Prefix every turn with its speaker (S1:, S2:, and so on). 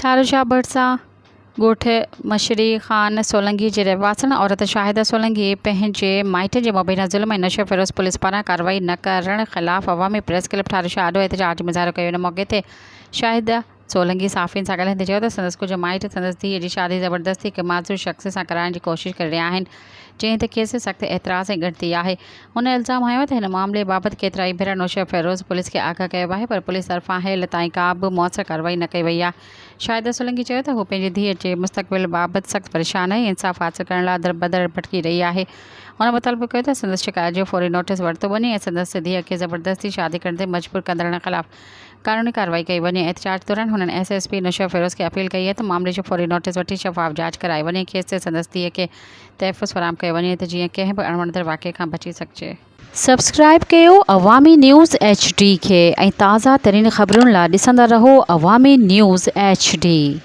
S1: ठारूशाह भरसा ॻोठ मशरी ख़ान सोलंकी जे रहवासन औरत शाहिदा सोलंकी पंहिंजे माइटनि जे मुबीना ज़ुल्म ऐं नशो फ़िरोज़ पुलिस पारां कार्रवाई न करण ख़िलाफ़ अवामी प्रेस क्लब ठारूशाह आॾो एहतिजाज मुज़ाहिरो कयो। इन मौक़े ते शाहिदा सोलंकी साफ़ियुनि सां ॻाल्हाईंदे चयो त संदसि कुझु माइट संदसि धीअ जी शादी ज़बरदस्ती हिकु माज़ूर शख़्स सां कराइण जी कोशिशि करे रहिया आहिनि, जंहिं ते खेसि सख़्तु एतिराज़ ऐं ॻणिती आहे। हुन इल्ज़ाम हयो त हिन मामले बाबति केतिरा ई भेरा नशो फ़िरोज़ पुलिस खे आगाह कयो आहे, पर पुलिस तरफ़ां हेल ताईं का बि मुअसर कार्रवाई न कई वई आहे। शाहिदा सोलंकी चयो त हू पंहिंजी धीअ जे मुस्तक़बिल बाबति सख़्तु परेशान आहे ऐं इंसाफ़ हासिलु करण लाइ दर बदर भटकी रही आहे। हुन मुतालबो कयो त संदसि शिकायत जो फ़ौरी नोटिस वरितो वञे ऐं संदसि धीअ खे ज़बरदस्ती शादी करण ते मजबूर कंदड़नि ख़िलाफ़ क़ानूनी कार्रवाई कई वञे। एहतिजाज दौरान हुननि SSP नशो फ़िरोज़ खे अपील कई आहे त मामले जो फ़ौरी नोटिस वठी शफ़ाफ़ जांच कराई वञे, खेसि संदसि धीअ खे तहफ़्फ़ुज़ फ़राहम कयो वञे त जीअं कंहिं बि अणवणंदड़ वाक़िए खां बची सघिजे। सब्सक्राइब कयो अवामी न्यूज़ HD खे ऐं ताज़ा तरीन ख़बरुनि लाइ ॾिसंदा रहो अवामी न्यूज़ HD।